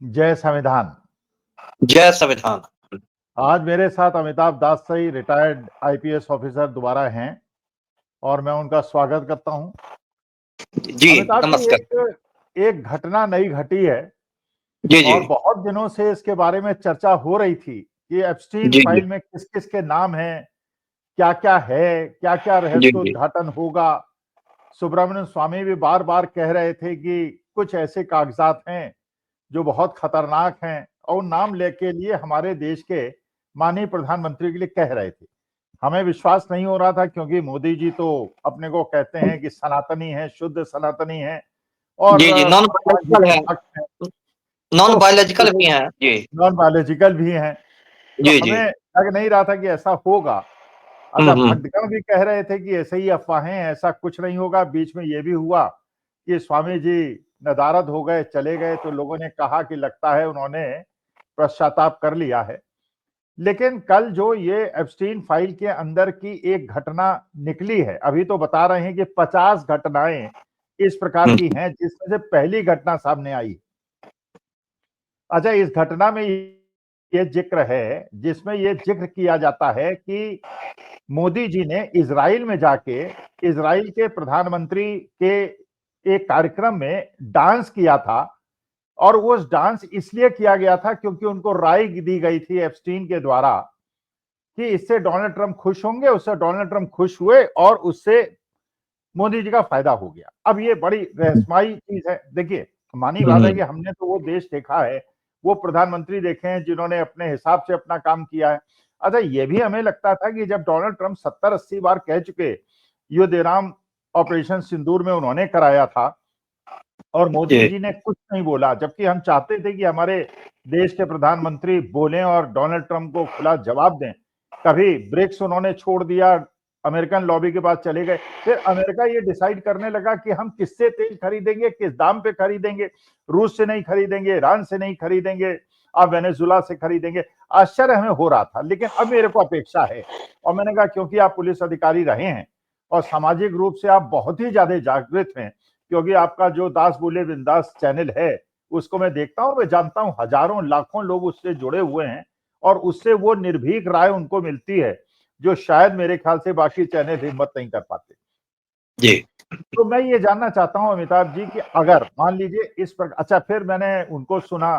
जय संविधान। जय संविधान। आज मेरे साथ अमिताभ दास सही रिटायर्ड आईपीएस ऑफिसर दोबारा हैं और मैं उनका स्वागत करता हूं। जी अमिताभ जी, नमस्कार। एक घटना नई घटी है जी जी और बहुत दिनों से इसके बारे में चर्चा हो रही थी कि एप्स्टीन जी जी फाइल में किस किस के नाम हैं, क्या क्या है, क्या क्या जी जी रहस्योद्घाटन होगा। सुब्रमण्यम स्वामी भी बार बार कह रहे थे कि कुछ ऐसे कागजात हैं जो बहुत खतरनाक हैं और नाम लेके लिए हमारे देश के माननीय प्रधानमंत्री के लिए कह रहे थे। हमें विश्वास नहीं हो रहा था क्योंकि मोदी जी तो अपने को कहते हैं कि सनातनी है, शुद्ध सनातनी है और जी जी नॉन समाज हित बायोलॉजिकल के है, भक्त हैं। नॉन तो बायोलॉजिकल भी हैं। जी नॉन बायोलॉजिकल भी हैं। तो जी जी हमें लग नहीं रहा था कि ऐसा होगा। अच्छा, हम्म। भक्तगण भी कह रहे थे कि ऐसे ही अफवाहें, ऐसा कुछ नहीं होगा। बीच में ये भी हुआ कि स्वामी जी नदारद हो गए, चले गए, तो लोगों ने कहा कि लगता है उन्होंने पश्चाताप कर लिया है। लेकिन कल जो ये एप्स्टीन फाइल के अंदर की एक घटना निकली है, अभी तो बता रहे हैं कि 50 घटनाएं इस प्रकार की हैं जिसमें से पहली घटना सामने आई। अच्छा, इस घटना में ये जिक्र है, जिसमें ये जिक्र किया जाता है कि मोदी जी ने इजराइल में जाके इजराइल के प्रधानमंत्री के एक कार्यक्रम में डांस किया था और वो डांस इसलिए किया गया था क्योंकि उनको राय दी गई थी एप्स्टीन के द्वारा कि इससे डोनाल्ड ट्रंप खुश होंगे। उससे डोनाल्ड ट्रंप खुश हुए और उससे मोदी जी का फायदा हो गया। अब ये बड़ी रहस्यमयी चीज है। देखिए, मानी बात है कि हमने तो वो देश देखा है, वो प्रधानमंत्री देखे हैं जिन्होंने अपने हिसाब से अपना काम किया है। अच्छा, ये भी हमें लगता था कि जब डोनाल्ड ट्रंप 70-80 बार कह चुके, युद्ध विराम ऑपरेशन सिंदूर में उन्होंने कराया था और मोदी जी जी ने कुछ नहीं बोला, जबकि हम चाहते थे कि हमारे देश के प्रधानमंत्री बोलें और डोनाल्ड ट्रंप को खुला जवाब दें। कभी ब्रिक्स उन्होंने छोड़ दिया, अमेरिकन लॉबी के पास चले गए। फिर अमेरिका ये डिसाइड करने लगा कि हम किससे तेल खरीदेंगे, किस दाम पे खरीदेंगे। रूस से नहीं खरीदेंगे, ईरान से नहीं खरीदेंगे, अब वेनेजुला से खरीदेंगे। आश्चर्य हमें हो रहा था, लेकिन अब मेरे को अपेक्षा है और मैंने कहा क्योंकि आप पुलिस अधिकारी रहे हैं और सामाजिक रूप से आप बहुत ही ज्यादा जागृत हैं, क्योंकि आपका जो दास बोले बिंदास चैनल है उसको मैं देखता हूं, मैं जानता हूं हजारों लाखों लोग उससे जुड़े हुए हैं और उससे वो निर्भीक राय उनको मिलती है जो शायद मेरे ख्याल से बाकी चैनल हिम्मत नहीं कर पाते। जी तो मैं ये जानना चाहता हूं अमिताभ जी कि अगर मान लीजिए इस पर, अच्छा, फिर मैंने उनको सुना,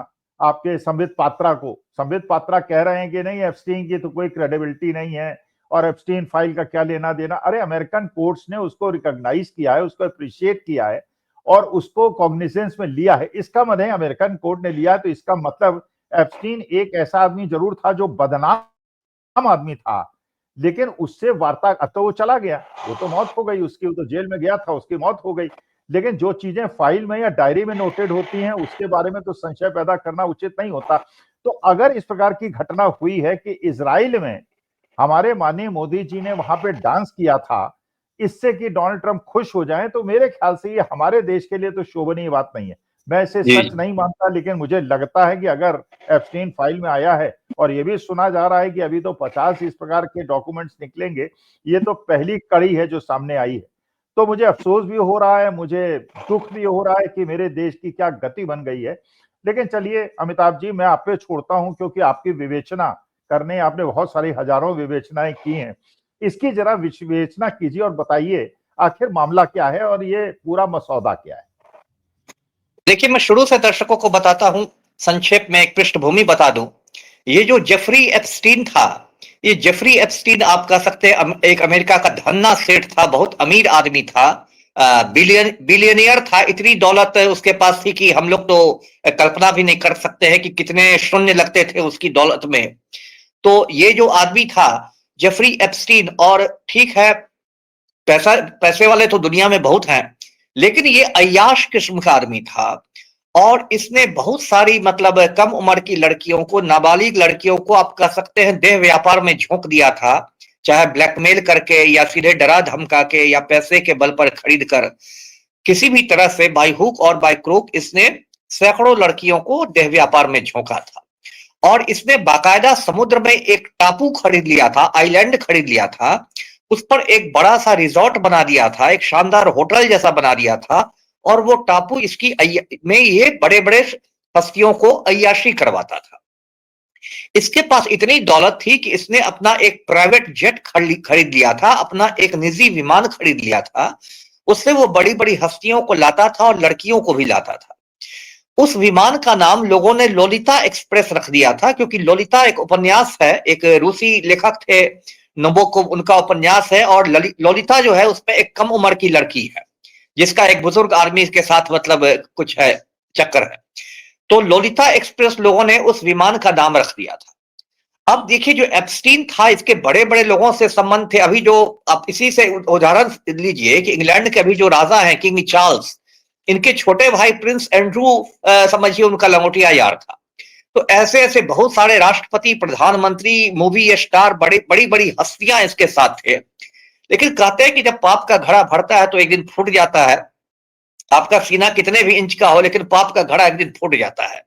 आपके संबित पात्रा को, संबित पात्रा कह रहे हैं कि नहीं, एप्स्टीन की तो कोई क्रेडिबिलिटी नहीं है और एप्स्टीन फाइल का क्या लेना देना। अरे, अमेरिकन कोर्ट्स ने उसको रिकॉग्नाइज किया है, उसको अप्रिशिएट किया है और उसको कॉग्निजेंस में लिया है। इसका मतलब अमेरिकन कोर्ट ने लिया है तो इसका मतलब एप्स्टीन एक ऐसा आदमी जरूर था जो बदनाम आदमी था, लेकिन उससे वार्ता, अब तो वो चला गया, वो तो मौत हो गई उसकी, वो तो जेल में गया था, उसकी मौत हो गई। लेकिन जो चीजें फाइल में या डायरी में नोटेड होती हैं उसके बारे में तो संशय पैदा करना उचित नहीं होता। तो अगर इस प्रकार की घटना हुई है कि इजराइल में हमारे माननीय मोदी जी ने वहां पे डांस किया था इससे कि डोनाल्ड ट्रंप खुश हो जाएं, तो मेरे ख्याल से ये हमारे देश के लिए तो शोभनीय बात नहीं है। मैं इसे जी सच नहीं मानता, लेकिन मुझे लगता है कि अगर एप्स्टीन फाइल में आया है और ये भी सुना जा रहा है कि अभी तो 50 इस प्रकार के डॉक्यूमेंट्स निकलेंगे, ये तो पहली कड़ी है जो सामने आई है। तो मुझे अफसोस भी हो रहा है, मुझे दुख भी हो रहा है कि मेरे देश की क्या गति बन गई है। लेकिन चलिए अमिताभ जी, मैं आप पे छोड़ता हूं क्योंकि आपकी विवेचना करने, आपने बहुत सारी हजारों विवेचनाएं की हैं। इसकी जरा विवेचना कीजिए और बताइए आखिर मामला क्या है और ये पूरा मसौदा क्या है। देखिए, मैं शुरू से दर्शकों को बताता हूं, संक्षेप में एक पृष्ठभूमि बता दूं। ये जो जेफरी एप्स्टीन था, ये जेफरी एप्स्टीन आप कह सकते हैं एक अमेरिका का धन्ना सेठ था, बहुत अमीर आदमी था, बिलियनियर था। इतनी दौलत उसके पास थी कि हम लोग तो कल्पना भी नहीं कर सकते हैं कि कितने शून्य लगते थे उसकी दौलत में। तो ये जो आदमी था जेफरी एप्स्टीन, और ठीक है, पैसे वाले तो दुनिया में बहुत हैं, लेकिन ये अय्याश किस्म का आदमी था और इसने बहुत सारी मतलब कम उम्र की लड़कियों को, नाबालिग लड़कियों को आप कह सकते हैं देह व्यापार में झोंक दिया था, चाहे ब्लैकमेल करके या सीधे डरा धमका के या पैसे के बल पर खरीद कर। किसी भी तरह से बाय हुक और बाय क्रूक इसने सैकड़ों लड़कियों को देह व्यापार में झोंका था। और इसने बाकायदा समुद्र में एक टापू खरीद लिया था, आइलैंड खरीद लिया था, उस पर एक बड़ा सा रिजॉर्ट बना दिया था, एक शानदार होटल जैसा बना दिया था। और वो टापू इसकी में ये बड़े बड़े हस्तियों को अय्याशी करवाता था। इसके पास इतनी दौलत थी कि इसने अपना एक प्राइवेट जेट खरीद लिया था, अपना एक निजी विमान खरीद लिया था। उससे वो बड़ी बड़ी हस्तियों को लाता था और लड़कियों को भी लाता था। उस विमान का नाम लोगों ने लोलिता एक्सप्रेस रख दिया था, क्योंकि लोलिता एक उपन्यास है, एक रूसी लेखक थे नबोकोव, उनका उपन्यास है। और लोलिता जो है उसमें एक कम उम्र की लड़की है जिसका एक बुजुर्ग आदमी के साथ मतलब कुछ है, चक्कर है। तो लोलिता एक्सप्रेस लोगों ने उस विमान का नाम रख दिया था। अब देखिए, जो एप्स्टीन था इसके बड़े बड़े लोगों से संबंध थे। अभी जो आप इसी से उदाहरण लीजिए कि इंग्लैंड के अभी जो राजा हैं किंग चार्ल्स, इनके छोटे भाई प्रिंस एंड्रू समझिए उनका लंगोटिया यार था। तो ऐसे ऐसे बहुत सारे राष्ट्रपति, प्रधानमंत्री, मूवी स्टार, बड़ी बड़ी हस्तियां इसके साथ थे। लेकिन कहते हैं कि जब पाप का घड़ा भरता है तो एक दिन फूट जाता है। आपका सीना कितने भी इंच का हो, लेकिन पाप का घड़ा एक दिन फूट जाता है।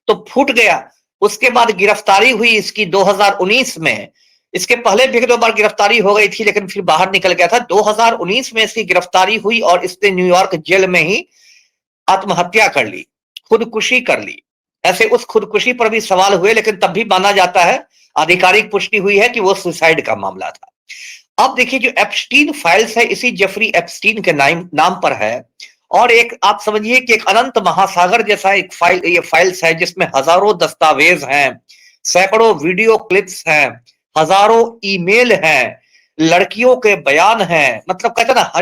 तो फूट गया। उसके बाद गिरफ्तारी हुई इसकी 2019 में। इसके पहले भी 2 बार गिरफ्तारी हो गई थी, लेकिन फिर बाहर निकल गया था। 2019 में इसकी गिरफ्तारी हुई और इसने न्यूयॉर्क जेल में ही आत्महत्या कर ली, खुदकुशी कर ली। ऐसे उस खुदकुशी पर भी सवाल हुए, लेकिन तब भी माना जाता है, आधिकारिक पुष्टि हुई है कि वो सुसाइड का मामला था। अब देखिए, जो एप्स्टीन फाइल्स है इसी जेफरी एप्स्टीन के नाम पर है। और एक आप समझिए कि एक अनंत महासागर जैसा एक ये फाइल्स है जिसमें हजारों दस्तावेज हैं, सैकड़ों वीडियो क्लिप्स हैं, हजारों ईमेल हैं, लड़कियों के बयान हैं। मतलब कहते हैं ना,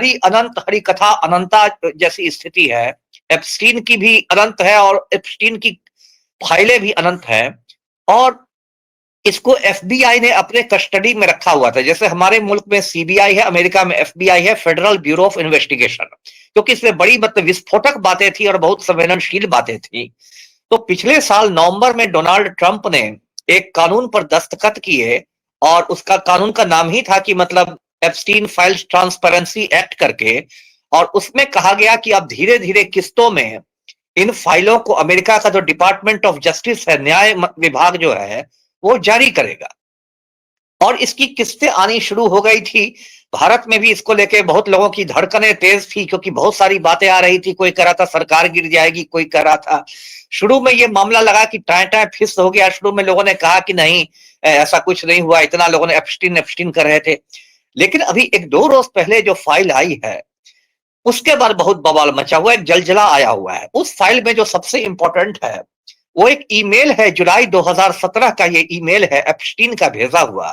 हरी कथा अनंता जैसी स्थिति है। एप्स्टीन की भी अनंत है और एप्स्टीन की फाइलें भी अनंत है। और इसको एफबीआई ने अपने कस्टडी में रखा हुआ था। जैसे हमारे मुल्क में सीबीआई है, अमेरिका में एफबीआई है, फेडरल ब्यूरो ऑफ इन्वेस्टिगेशन, क्योंकि इसमें बड़ी मतलब विस्फोटक बातें थी और बहुत संवेदनशील बातें थी। तो पिछले साल नवंबर में डोनाल्ड ट्रंप ने एक कानून पर दस्तखत किए और उसका कानून का नाम ही था कि मतलब एप्स्टीन फाइल्स ट्रांसपेरेंसी एक्ट करके। और उसमें कहा गया कि अब धीरे धीरे किस्तों में इन फाइलों को अमेरिका का जो डिपार्टमेंट ऑफ जस्टिस है, न्याय विभाग जो है, वो जारी करेगा। और इसकी किस्तें आनी शुरू हो गई थी। भारत में भी इसको लेके बहुत लोगों की धड़कनें तेज थी, क्योंकि बहुत सारी बातें आ रही थी। कोई कह रहा था सरकार गिर जाएगी, कोई कह रहा था, शुरू में ये मामला लगा कि टाए टाए फिस हो गया। शुरू में लोगों ने कहा कि नहीं, ऐसा कुछ नहीं हुआ, इतना लोगों ने एप्स्टीन कर रहे थे। लेकिन अभी 1-2 रोज पहले जो फाइल आई है उसके बाद बहुत बवाल मचा हुआ है, जलजला आया हुआ है। उस फाइल में जो सबसे इंपॉर्टेंट है वो एक ईमेल है, जुलाई 2017 का ये ईमेल है एप्स्टीन का भेजा हुआ।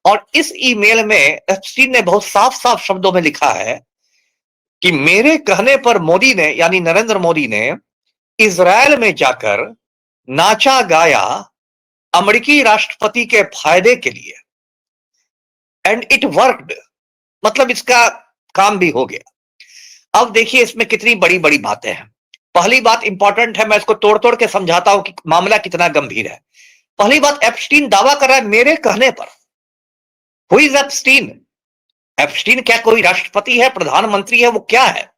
और इस ईमेल में एप्स्टीन ने बहुत साफ साफ शब्दों में लिखा है कि मेरे कहने पर मोदी ने, यानी नरेंद्र मोदी ने, इजरायल में जाकर नाचा गाया अमेरिकी राष्ट्रपति के फायदे के लिए, एंड इट वर्कड। मतलब इसका काम भी हो गया। अब देखिए इसमें कितनी बड़ी बड़ी बातें हैं। पहली बात इंपॉर्टेंट है, मैं इसको तोड़ तोड़ के समझाता हूं कि मामला कितना गंभीर है। पहली बात, एप्स्टीन दावा कर रहा है मेरे कहने पर। Who is Epstein? एप्स्टीन क्या कोई राष्ट्रपति है, प्रधानमंत्री है, वो क्या है?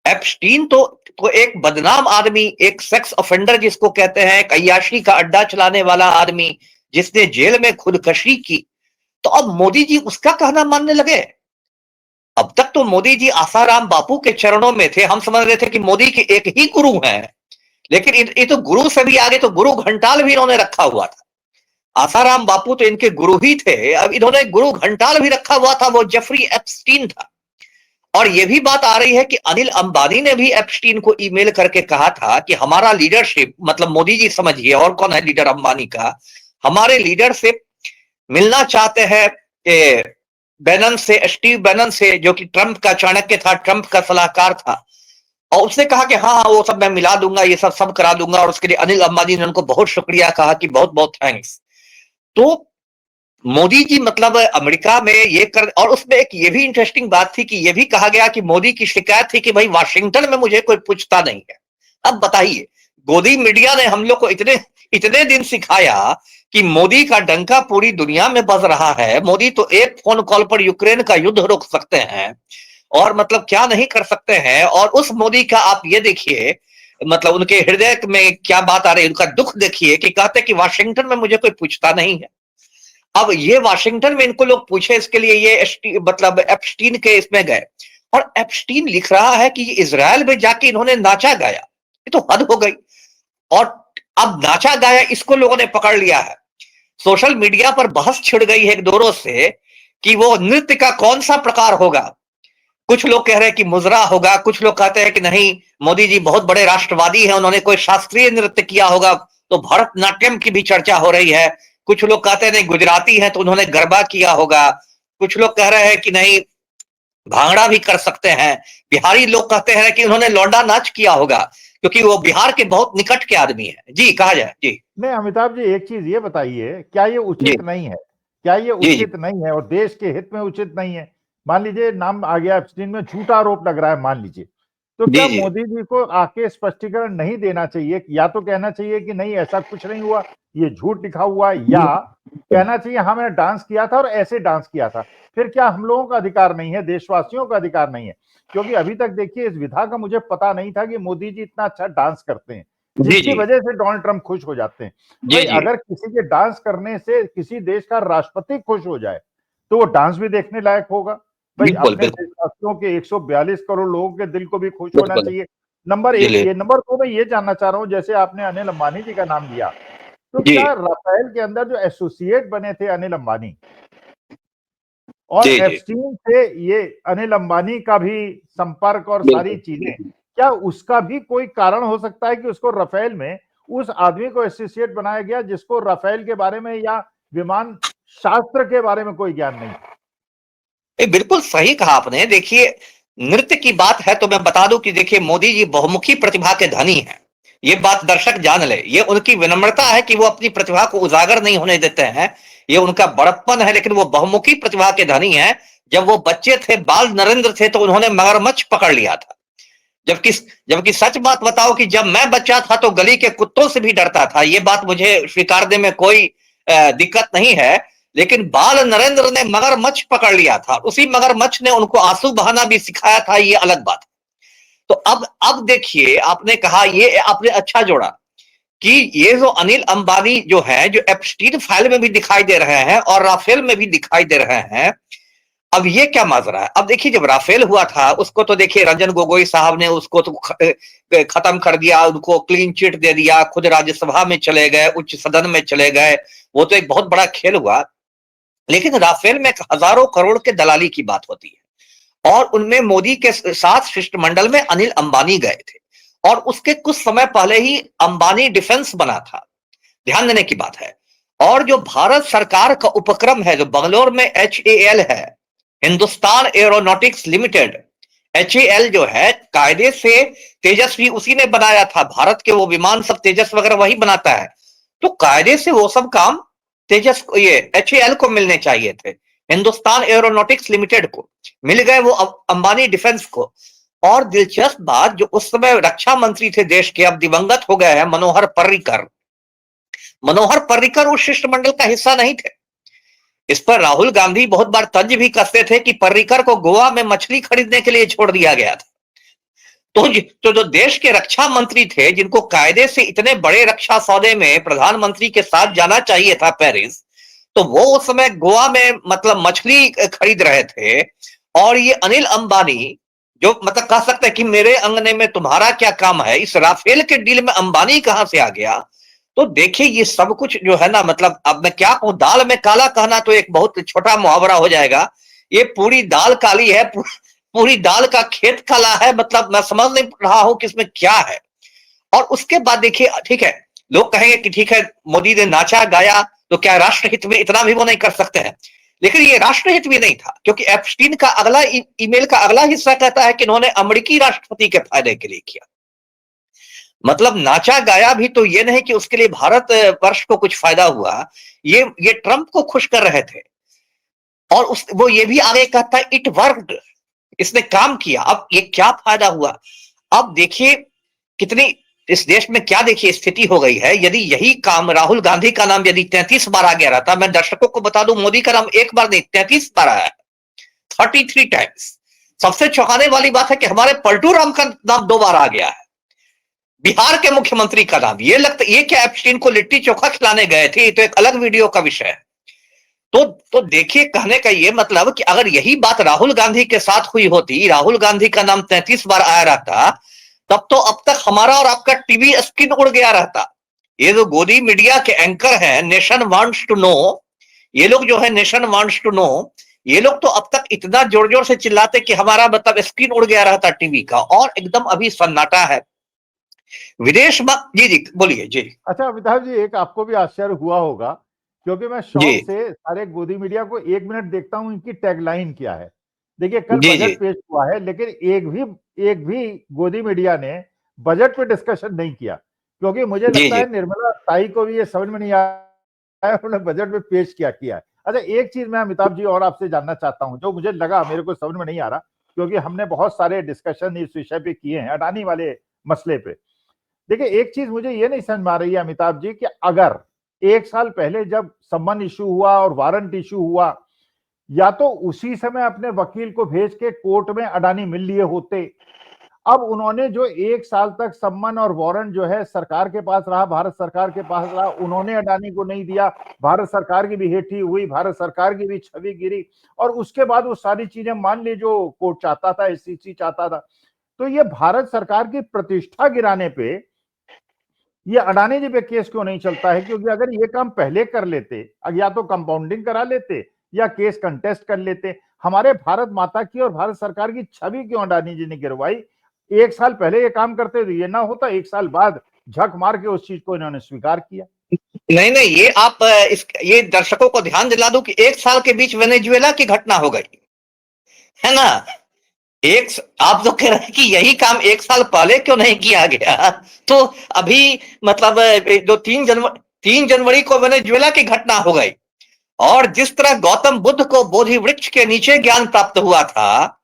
एप्स्टीन तो एक बदनाम आदमी, एक सेक्स ऑफेंडर जिसको कहते हैं, एक अय्याशी का अड्डा चलाने वाला आदमी जिसने जेल में खुदकशी की। तो अब मोदी जी उसका कहना मानने लगे। अब तक तो मोदी जी आसाराम बापू के चरणों में थे। हम समझ रहे थे कि मोदी के एक ही गुरु हैं, लेकिन ये तो गुरु से भी आगे तो गुरु घंटाल भी इन्होंने रखा हुआ था। आसाराम बापू तो इनके गुरु ही थे, अब इन्होंने गुरु घंटाल भी रखा हुआ था, वो जेफरी एप्स्टीन था। और यह भी बात आ रही है कि अनिल अंबानी ने भी एप्स्टीन को ईमेल करके कहा था कि हमारा लीडरशिप, मतलब मोदी जी समझिए, और कौन है लीडर अंबानी का, हमारे लीडरशिप मिलना चाहते हैं बैनन से, स्टीव बैनन से, जो कि ट्रंप का चाणक्य था, ट्रंप का सलाहकार था। और उसने कहा कि हाँ वो सब मैं मिला दूंगा, ये सब करा दूंगा। और उसके लिए अनिल अंबानी ने उनको बहुत शुक्रिया कहा कि बहुत बहुत थैंक्स। तो मोदी जी मतलब अमेरिका में ये कर, और उसमें एक ये भी इंटरेस्टिंग बात थी कि ये भी कहा गया कि मोदी की शिकायत थी कि भाई वाशिंगटन में मुझे कोई पूछता नहीं है। अब बताइए, गोदी मीडिया ने हम लोग को इतने इतने दिन सिखाया कि मोदी का डंका पूरी दुनिया में बज रहा है। मोदी तो एक फोन कॉल पर यूक्रेन का युद्ध रोक सकते हैं और मतलब क्या नहीं कर सकते हैं। और उस मोदी का आप ये देखिए, मतलब उनके हृदय में क्या बात आ रही है, उनका दुख देखिए कि कहते कि वाशिंगटन में मुझे कोई पूछता नहीं है। अब ये वाशिंगटन में इनको लोग पूछे, इसके लिए ये मतलब एप्स्टीन के इसमें गए, और एप्स्टीन लिख रहा है कि इजरायल में जाके इन्होंने नाचा गाया। ये तो हद हो गई। और अब नाचा गाया इसको लोगों ने पकड़ लिया है। सोशल मीडिया पर बहस छिड़ गई है एक दो रोज से कि वो नृत्य का कौन सा प्रकार होगा। कुछ लोग कह रहे हैं कि मुजरा होगा, कुछ लोग कहते हैं कि नहीं, मोदी जी बहुत बड़े राष्ट्रवादी हैं, उन्होंने कोई शास्त्रीय नृत्य किया होगा, तो भरतनाट्यम की भी चर्चा हो रही है। कुछ लोग कहते हैं नहीं, गुजराती हैं तो उन्होंने गरबा किया होगा। कुछ लोग कह रहे हैं कि नहीं, भांगड़ा भी कर सकते हैं। बिहारी लोग कहते हैं कि उन्होंने लौंडा नाच किया होगा, क्योंकि वो बिहार के बहुत निकट के आदमी है। जी, कहा जाए। जी नहीं अमिताभ जी, एक चीज ये बताइए, क्या ये जी उचित नहीं है? क्या ये जी जी उचित नहीं है और देश के हित में उचित नहीं है? मान लीजिए नाम आ गया एप्स्टीन में, झूठा आरोप लग रहा है मान लीजिए, तो जी क्या जी मोदी जी को आके स्पष्टीकरण नहीं देना चाहिए? या तो कहना चाहिए कि नहीं ऐसा कुछ नहीं हुआ, ये झूठ लिखा हुआ है, या कहना चाहिए हाँ मैंने डांस किया था और ऐसे डांस किया था। फिर क्या हम लोगों का अधिकार नहीं है, देशवासियों का अधिकार नहीं है? क्योंकि अभी तक देखिए इस विधा का मुझे पता नहीं था कि मोदी जी इतना अच्छा डांस करते हैं, जी जिसकी वजह से डोनाल्ड ट्रंप खुश हो जाते हैं। जी भाई जी अगर किसी के डांस करने से किसी देश का राष्ट्रपति खुश हो जाए तो वो डांस भी देखने लायक होगा। भाई बिल्कुल अपने बिल्कुल देशवासियों के 142 करोड़ लोगों के दिल को भी खुश होना बिल्कुल। चाहिए। नंबर जी एक ये। नंबर दो, मैं ये जानना चाह रहा हूं, जैसे आपने अनिल अंबानी जी का नाम लिया, तो जी क्या राफेल के अंदर जो एसोसिएट बने थे अनिल अंबानी, और जी जी एप्स्टीन से ये अनिल अंबानी का भी संपर्क और सारी बिल्कुल चीजें, क्या उसका भी कोई कारण हो सकता है कि उसको राफेल में उस आदमी को एसोसिएट बनाया गया जिसको राफेल के बारे में या विमान शास्त्र के बारे में कोई ज्ञान नहीं? बिल्कुल सही कहा आपने। देखिए, नृत्य की बात है तो मैं बता दूं कि देखिए, मोदी जी बहुमुखी प्रतिभा के धनी हैं। ये बात दर्शक जान ले। ये उनकी विनम्रता है कि वो अपनी प्रतिभा को उजागर नहीं होने देते हैं। ये उनका बड़प्पन है, लेकिन वो बहुमुखी प्रतिभा के धनी हैं। जब वो बच्चे थे, बाल नरेंद्र थे, तो उन्होंने मगरमच्छ पकड़ लिया था। जबकि जबकि सच बात बताओ कि जब मैं बच्चा था तो गली के कुत्तों से भी डरता था। ये बात मुझे स्वीकारने में कोई दिक्कत नहीं है। लेकिन बाल नरेंद्र ने मगरमच्छ पकड़ लिया था, उसी मगरमच्छ ने उनको आंसू बहाना भी सिखाया था, ये अलग बात। तो अब देखिए, आपने कहा, ये आपने अच्छा जोड़ा कि ये जो अनिल अंबानी जो है, जो एप्स्टीन फाइल में भी दिखाई दे रहे हैं और राफेल में भी दिखाई दे रहे हैं, अब ये क्या माजरा है? अब देखिए, जब राफेल हुआ था उसको तो देखिए रंजन गोगोई साहब ने उसको तो खत्म कर दिया, उनको क्लीन चिट दे दिया, खुद राज्यसभा में चले गए, उच्च सदन में चले गए। वो तो एक बहुत बड़ा खेल हुआ। लेकिन राफेल में हजारों करोड़ के दलाली की बात होती है, और उनमें मोदी के साथ शिष्टमंडल में अनिल अंबानी गए थे, और उसके कुछ समय पहले ही अंबानी डिफेंस बना था। ध्यान देने की बात है। और जो भारत सरकार का उपक्रम है, जो बंगलोर में HAL है, हिंदुस्तान एरोनॉटिक्स लिमिटेड, HAL जो है, कायदे से तेजस भी उसी ने बनाया था। भारत के वो विमान सब तेजस वगैरह वही बनाता है। तो कायदे से वो सब काम तेजस को, ये HAL को मिलने चाहिए थे, हिंदुस्तान एरोनॉटिक्स लिमिटेड को मिल गए, वो अंबानी डिफेंस को। और दिलचस्प बात, जो उस समय रक्षा मंत्री थे देश के, अब दिवंगत हो गए हैं, मनोहर पर्रिकर। मनोहर पर्रिकर उस शिष्टमंडल का हिस्सा नहीं थे। इस पर राहुल गांधी बहुत बार तंज भी कसते थे कि पर्रिकर को गोवा में मछली खरीदने के लिए छोड़ दिया गया था। तो जो देश के रक्षा मंत्री थे, जिनको कायदे से इतने बड़े रक्षा सौदे में प्रधानमंत्री के साथ जाना चाहिए था पेरिस, तो वो उस समय गोवा में मतलब मछली खरीद रहे थे। और ये अनिल अंबानी, जो मतलब कह सकते हैं कि मेरे अंगने में तुम्हारा क्या काम है, इस राफेल के डील में अंबानी कहां से आ गया? तो देखिए, ये सब कुछ जो है ना, मतलब अब मैं क्या कहूं, दाल में काला कहना तो एक बहुत छोटा मुहावरा हो जाएगा। ये पूरी दाल काली है, पूरी दाल का खेत काला है। मतलब मैं समझ नहीं रहा हूं कि इसमें क्या है। और उसके बाद देखिए, ठीक है, लोग कहेंगे कि ठीक है, मोदी ने नाचा गाया, तो क्या राष्ट्रहित में इतना भी वो नहीं कर सकते हैं? लेकिन ये राष्ट्रहित भी नहीं था, क्योंकि एप्स्टीन का अगला ईमेल का अगला हिस्सा कहता है कि इन्होंने अमेरिकी राष्ट्रपति के फायदे के लिए किया। मतलब नाचा गाया भी तो ये नहीं कि उसके लिए भारत वर्ष को कुछ फायदा हुआ। ये ट्रंप को खुश कर रहे थे। और वो ये भी आगे कहता है, इट वर्कड, इसने काम किया। अब ये क्या फायदा हुआ? अब देखिए कितनी इस देश में क्या देखिए स्थिति हो गई है। यदि यही काम, राहुल गांधी का नाम यदि 33 बार आ गया रहता, मैं दर्शकों को बता दूं, मोदी का नाम एक बार नहीं 33 बार आया है, 33 टाइम्स। सबसे चौंकाने वाली बात है कि हमारे पलटू राम का नाम 2 बार आ गया है, बिहार के मुख्यमंत्री का नाम। ये क्या एप्स्टीन को लिट्टी चोखा खिलाने गए थे? ये तो एक अलग वीडियो का विषय है। तो देखिए, कहने का ये मतलब कि अगर यही बात राहुल गांधी के साथ हुई होती, राहुल गांधी का नाम 33 बार आया रहता, तब तो अब तक हमारा और आपका टीवी स्क्रीन उड़ गया रहता। ये जो गोदी मीडिया के एंकर हैं, नेशन वांट्स टू नो, ये लोग जो है नेशन वांट्स टू नो, ये लोग तो अब तक इतना जोर जोर से चिल्लाते कि हमारा मतलब स्क्रीन उड़ गया रहता टीवी का, और एकदम अभी सन्नाटा है। विदेश में जी जी बोलिए जी। अच्छा अमिताभ जी, एक आपको भी आश्चर्य हुआ होगा, क्योंकि मैं जी शौक से सारे गोदी मीडिया को 1 मिनट देखता हूं इनकी टैगलाइन क्या है। देखिए कल जी जी बजट पेश हुआ है, लेकिन एक भी गोदी मीडिया ने बजट पे डिस्कशन नहीं किया, क्योंकि मुझे जी लगता जी है निर्मला ताई को भी ये समझ में नहीं आया उन्होंने बजट में पेश किया है। अच्छा एक चीज मैं अमिताभ जी और आपसे जानना चाहता हूं, जो मुझे लगा मेरे को समझ में नहीं आ रहा, क्योंकि हमने बहुत सारे डिस्कशन इस विषय पे किए हैं, अडानी वाले मसले पे। देखिए एक चीज मुझे ये नहीं समझ में आ रही है अमिताभ जी, कि अगर 1 साल पहले जब सम्मन इशू हुआ और वारंट इशू हुआ, या तो उसी समय अपने वकील को भेज के कोर्ट में अडानी मिल लिए होते। अब उन्होंने जो 1 साल तक सम्मन और वारंट जो है सरकार के पास रहा, भारत सरकार के पास रहा, उन्होंने अडानी को नहीं दिया, भारत सरकार की भी हेठी हुई, भारत सरकार की भी छवि गिरी, और उसके बाद वो सारी चीजें मान ली जो कोर्ट चाहता था, एससीसी चाहता था। तो ये भारत सरकार की प्रतिष्ठा गिराने पे ये अडानी जी पे केस क्यों नहीं चलता है? क्योंकि अगर ये काम पहले कर लेते, या तो कंपाउंडिंग करा लेते या केस कंटेस्ट कर लेते, हमारे भारत माता की और भारत सरकार की छवि क्यों अडानी जी ने गिरवाई? 1 साल पहले ये काम करते तो ये ना होता, 1 साल बाद झक मार के उस चीज को इन्होंने स्वीकार किया। नहीं नहीं, ये आप ये दर्शकों को ध्यान दिला दूं कि 1 साल के बीच वेनेजुएला की घटना हो गई है ना। आप तो कह रहे हैं कि यही काम 1 साल पहले क्यों नहीं किया गया, तो अभी मतलब जो 3 जनवरी को वेनेजुएला की घटना हो गई, और जिस तरह गौतम बुद्ध को बोधि वृक्ष के नीचे ज्ञान प्राप्त हुआ था,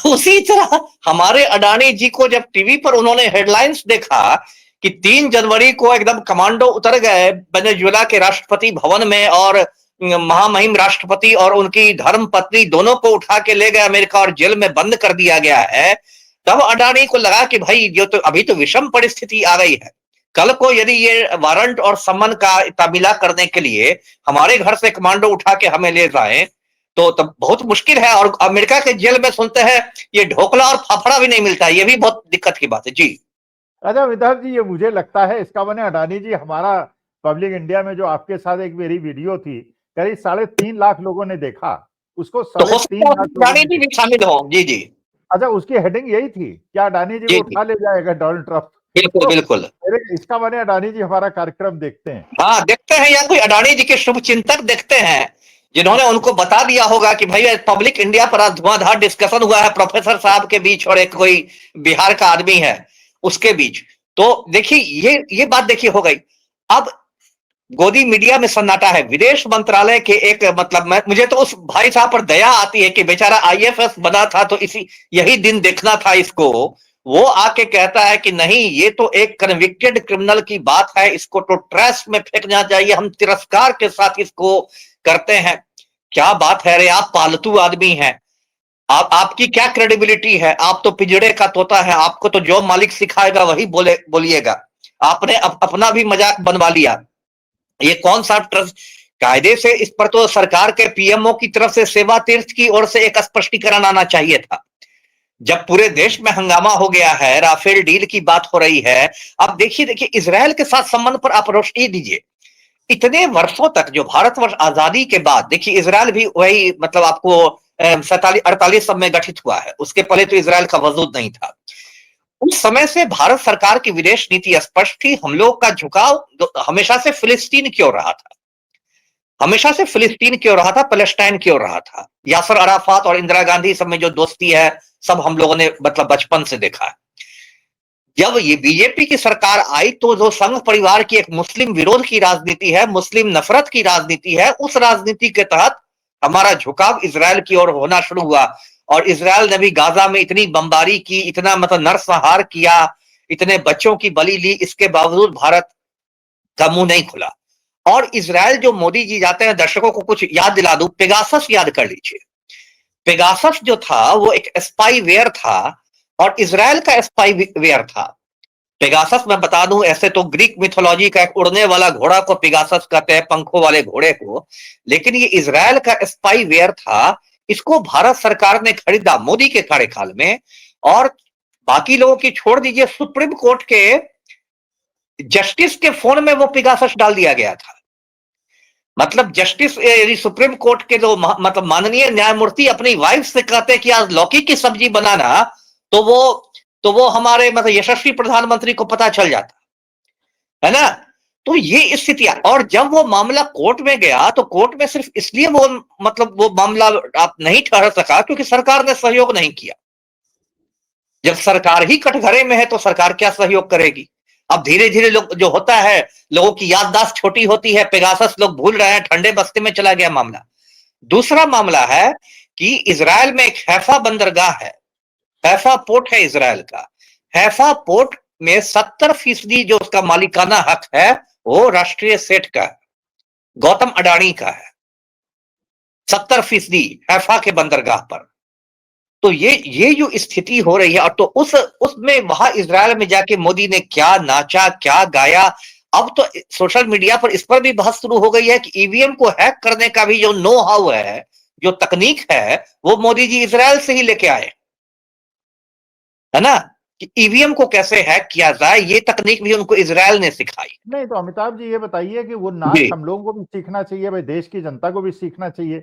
उसी तरह हमारे अडानी जी को जब टीवी पर उन्होंने हेडलाइंस देखा कि 3 जनवरी को एकदम कमांडो उतर गए वेनेजुएला के राष्ट्रपति भवन में, और महामहिम राष्ट्रपति और उनकी धर्म पत्नी दोनों को उठा के ले गए अमेरिका और जेल में बंद कर दिया गया है, तब अडानी को लगा कि भाई जो तो अभी तो विषम परिस्थिति आ गई है, कल को यदि ये वारंट और सम्मन का तामीला करने के लिए हमारे घर से कमांडो उठा के हमें ले जाए, तो तब बहुत मुश्किल है। और अमेरिका के जेल में सुनते हैं ये ढोकला और फाफड़ा भी नहीं मिलता, ये भी बहुत दिक्कत की बात है जी। अच्छा अमिताभ जी, ये मुझे लगता है इसका मैंने अडानी जी, हमारा पब्लिक इंडिया में जो आपके साथ एक मेरी वीडियो थी, करीब 3.5 लाख लोगों ने देखा उसको, तो साढ़े हो सकता तीन है लाख लोगों अडानी ने जी भी देखा। शामिल हो। जी जी अच्छा उसकी हेडिंग यही थी, क्या अडानी जी जी को जी उठा ले जाएगा डोनाल्ड ट्रंप? बिल्कुल तो बिल्कुल। मेरे इसका मैंने अडानी जी हमारा कार्यक्रम देखते हैं। हाँ देखते हैं, या कोई अडानी जी के शुभ चिंतक देखते हैं जिन्होंने उनको बता दिया होगा कि भाई पब्लिक इंडिया पर आज धुआंधार डिस्कशन हुआ है प्रोफेसर साहब के बीच और एक कोई बिहार का आदमी है उसके बीच। तो देखिए ये बात देखिए हो गई। अब गोदी मीडिया में सन्नाटा है। विदेश मंत्रालय के एक मतलब मुझे तो उस भाई साहब पर दया आती है कि बेचारा आईएफएस बना था तो यही दिन देखना था इसको। वो आके कहता है कि नहीं, ये तो एक कन्विक्टेड क्रिमिनल की बात है, इसको तो ट्रैश में फेंकना चाहिए, हम तिरस्कार के साथ इसको करते हैं। क्या बात है रे, आप पालतू आदमी हैं, आपकी क्या क्रेडिबिलिटी है? आप तो पिंजड़े का तोता है, आपको तो जो मालिक सिखाएगा वही बोलिएगा। आपने अपना भी मजाक बनवा लिया। ये कौन सा ट्रस्ट? कायदे से इस पर तो सरकार के पीएमओ की तरफ से सेवा तीर्थ की ओर से एक स्पष्टीकरण आना चाहिए था। जब पूरे देश में हंगामा हो गया है, राफेल डील की बात हो रही है, अब देखिए इजराइल के साथ संबंध पर आप रोशनी दीजिए। इतने वर्षों तक जो भारतवर्ष आजादी के बाद, देखिए इजराइल भी वही मतलब आपको 47-48 सब में गठित हुआ है, उसके पहले तो इजराइल का वजूद नहीं था। उस समय से भारत सरकार की विदेश नीति स्पष्ट थी, हम लोग का झुकाव हमेशा से फिलिस्तीन की ओर रहा था, हमेशा से फिलिस्तीन की ओर रहा था, पैलेस्टाइन की ओर रहा था। यासर अराफात और इंदिरा गांधी सब में जो दोस्ती है सब हम लोगों ने मतलब बचपन से देखा है। जब ये बीजेपी की सरकार आई तो जो संघ परिवार की एक मुस्लिम विरोध की राजनीति है, मुस्लिम नफरत की राजनीति है, उस राजनीति के तहत हमारा झुकाव इजराइल की ओर होना शुरू हुआ। और इजराइल ने भी गाजा में इतनी बमबारी की, इतना मतलब नरसंहार किया, इतने बच्चों की बलि ली, इसके बावजूद भारत का मुंह नहीं खुला। और इजराइल जो मोदी जी जाते हैं, दर्शकों को कुछ याद दिला दूं, पेगासस याद कर लीजिए। पेगासस जो था वो एक स्पाईवेयर था और इजराइल का स्पाईवेयर था। पेगासस मैं बता दूं, ऐसे तो ग्रीक मिथोलॉजी का एक उड़ने वाला घोड़ा को पेगासस कहते हैं, पंखों वाले घोड़े को, लेकिन ये इजराइल का स्पाईवेयर था। इसको भारत सरकार ने खरीदा मोदी के कार्यकाल में, और बाकी लोगों की छोड़ दीजिए, सुप्रीम कोर्ट के जस्टिस के फोन में वो पिगासस डाल दिया गया था। मतलब जस्टिस सुप्रीम कोर्ट के जो मतलब माननीय न्यायमूर्ति अपनी वाइफ से कहते हैं कि आज लौकी की सब्जी बनाना, तो वो हमारे मतलब यशस्वी प्रधानमंत्री को पता चल जाता है ना। तो ये स्थितियां, और जब वो मामला कोर्ट में गया तो कोर्ट में सिर्फ इसलिए वो मतलब वो मामला आप नहीं ठहर सका क्योंकि सरकार ने सहयोग नहीं किया। जब सरकार ही कटघरे में है तो सरकार क्या सहयोग करेगी। अब धीरे धीरे लोग जो होता है, लोगों की याददाश्त छोटी होती है, पेगासस लोग भूल रहे हैं, ठंडे बस्ते में चला गया मामला। दूसरा मामला है कि इजराइल में एक हैफा बंदरगाह है, हैफा पोर्ट है इजराइल का। हैफा पोर्ट में 70% जो उसका मालिकाना हक है वो राष्ट्रीय सेठ का है, गौतम अडानी का है। 70% हैफा के बंदरगाह पर। तो ये जो स्थिति हो रही है, और तो उसमें वहां इजराइल में जाके मोदी ने क्या नाचा, क्या गाया। अब तो सोशल मीडिया पर इस पर भी बहस शुरू हो गई है कि ईवीएम को हैक करने का भी जो नो हाउ है, जो तकनीक है, वो मोदी जी इजराइल से ही लेके आए, है ना। कि ईवीएम को कैसे हैक किया जाए, ये तकनीक भी उनको इजराइल ने सिखाई। नहीं तो अमिताभ जी ये बताइए कि वो नाच जी हम लोगों को भी सीखना चाहिए, भाई देश की जनता को भी सीखना चाहिए।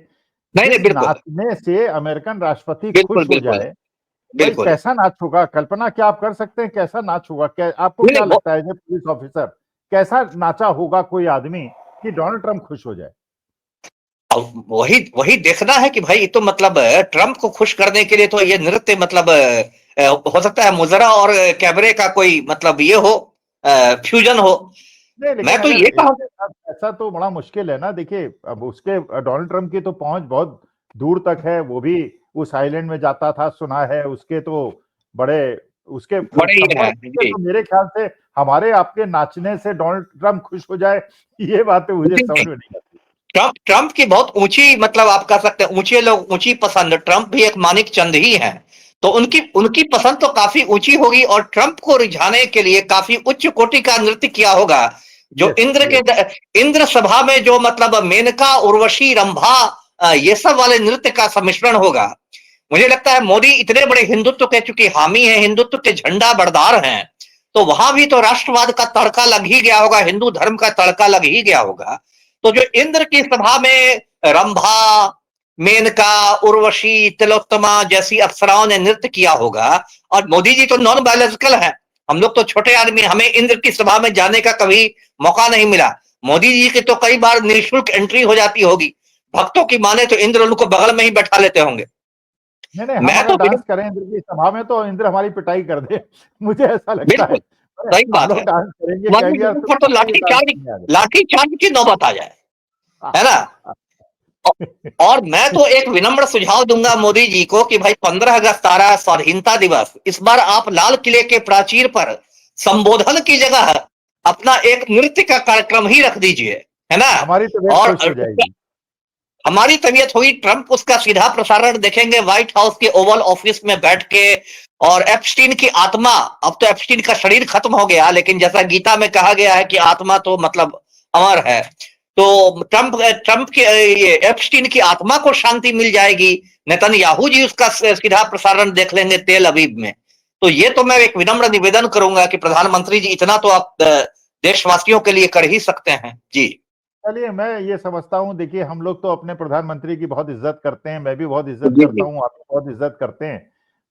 नहीं नहीं, जिस बिल्कुल नाचने से अमेरिकन राष्ट्रपति बिल्कुल खुश हो बिल्कुल जाए, भाई बिल्कुल। कैसा नाच होगा, कल्पना क्या आप कर सकते हैं, कैसा नाच होगा? क्या आपको नहीं क्या नहीं, लगता है, जब पुलिस ऑफिसर कैसा नाचा होगा कोई आदमी कि डोनाल्ड ट्रंप खुश हो जाए? अब वही वही देखना है कि भाई तो मतलब ट्रंप को खुश करने के लिए तो ये नृत्य मतलब हो सकता है मुजरा और कैबरे का कोई मतलब ये हो, फ्यूजन हो। नहीं मैं लेकिन तो अगर ये कहूं, इसके साथ ऐसा तो बड़ा मुश्किल है ना। देखिए अब उसके डोनाल्ड ट्रंप की तो पहुंच बहुत दूर तक है, वो भी उस आइलैंड में जाता था सुना है, उसके तो बड़े उसके बड़े ये है संपर्क से जी। तो मेरे ख्याल से हमारे आपके नाचने से डोनाल्ड ट्रंप खुश हो जाए, ये बात तो मुझे नहीं, समझ नहीं, में नहीं आती। ट्रंप की बहुत ऊंची मतलब आप कह सकते हैं ऊंचे लोग ऊंची पसंद, ट्रंप भी एक मानिक चंद ही है, तो उनकी उनकी पसंद तो काफी ऊंची होगी और ट्रंप को रिझाने के लिए काफी उच्च कोटि का नृत्य किया होगा। जो यस यस। इंद्र सभा में जो मतलब मेनका, उर्वशी, रंभा, ये सब वाले नृत्य का सम्मिश्रण होगा। मुझे लगता है मोदी इतने बड़े हिंदुत्व के चूंकि हामी है, हिंदुत्व के झंडा बरदार हैं, तो वहां भी तो राष्ट्रवाद का तड़का लग ही गया होगा, हिंदू धर्म का तड़का लग ही गया होगा। तो जो इंद्र की सभा में रंभा, मेनका, उर्वशी, तिलोत्तमा जैसी अप्सराओं ने नृत्य किया होगा, और मोदी जी तो नॉन बायोलॉजिकल है, हम लोग तो छोटे आदमी, हमें इंद्र की सभा में जाने का कभी मौका नहीं मिला। मोदी जी की तो कई बार निःशुल्क एंट्री हो जाती होगी, भक्तों की माने तो इंद्र उनको बगल में ही बैठा लेते होंगे। नहीं नहीं, हम मैं अगर तो डांस करें इंद्र की सभा में तो इंद्र हमारी पिटाई कर दे मुझे ऐसा लगता है। बिल्कुल अरे, सही हम बात लोग है, डांस करेंगे, हमारे कहेंगे यार लोगों तुम पर तो ये डांस नहीं आ लाठी चार्ज की नौबत आ जाए, है ना। रहा। और मैं तो एक विनम्र सुझाव दूंगा मोदी जी को कि भाई 15 अगस्त आ रहा है, स्वाधीनता दिवस, इस बार आप लाल किले के प्राचीर पर संबोधन की जगह अपना एक नृत्य का कार्यक्रम ही रख दीजिए, है ना। हमारी तबीयत और खुश हो जाएगी। हमारी तबीयत हुई, ट्रंप उसका सीधा प्रसारण देखेंगे व्हाइट हाउस के ओवल ऑफिस में बैठ के। और एप्स्टीन की आत्मा, अब तो एप्स्टीन का शरीर खत्म हो गया, लेकिन जैसा गीता में कहा गया है कि आत्मा तो मतलब अमर है, तो ट्रंप ट्रंप की ये एप्स्टीन की आत्मा को शांति मिल जाएगी। नेतन्याहू जी उसका सीधा प्रसारण देख लेंगे तेल अवीव में। तो ये तो मैं एक विनम्र निवेदन करूंगा कि प्रधानमंत्री जी इतना तो आप देशवासियों के लिए कर ही सकते हैं जी। चलिए मैं ये समझता हूँ, देखिए हम लोग तो अपने प्रधानमंत्री की बहुत इज्जत करते हैं, मैं भी बहुत इज्जत जी करता जी हूँ, आप भी बहुत इज्जत करते हैं।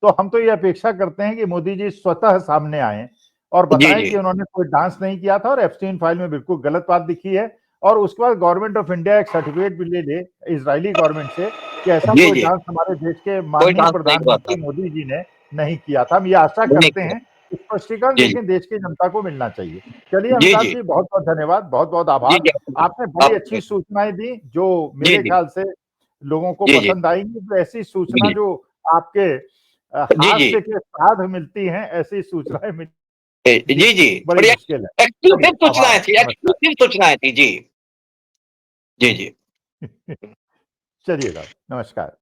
तो हम तो ये अपेक्षा करते हैं कि मोदी जी स्वतः सामने आए और जी बताएं जी कि उन्होंने कोई डांस नहीं किया था और एप्स्टीन फाइल में बिल्कुल गलत बात दिखी है। और उसके बाद गवर्नमेंट ऑफ इंडिया एक सर्टिफिकेट भी ले ले इजरायली गवर्नमेंट से कि ऐसा जी कोई जी, डांस हमारे देश के कोई माननीय डांस नहीं हुआ था, प्रधानमंत्री मोदी जी ने नहीं किया था। हम ये आशा नहीं करते किया। हैं, स्पष्टीकरण जी जी लेकिन देश की जनता को मिलना चाहिए। चलिए जी अमिताभ जी जी, बहुत बहुत धन्यवाद, बहुत बहुत जी आभार। जी आपने बड़ी आप अच्छी सूचनाएं दी जो जी मेरे जी ख्याल से लोगों को जी जी पसंद आएंगी। तो ऐसी सूचना जी जो आपके जी हाथ जी से के साथ मिलती हैं, ऐसी सूचनाएं मिलनी जी जी, बड़ी थोड़ी मुश्किल है। एक्सक्लूसिव चलिए सूचनाएं आभार, थी, नमस्कार। एक्सक्लूसिव सूचनाएं थी जी। जी जी। चलिए साहब, नमस्कार।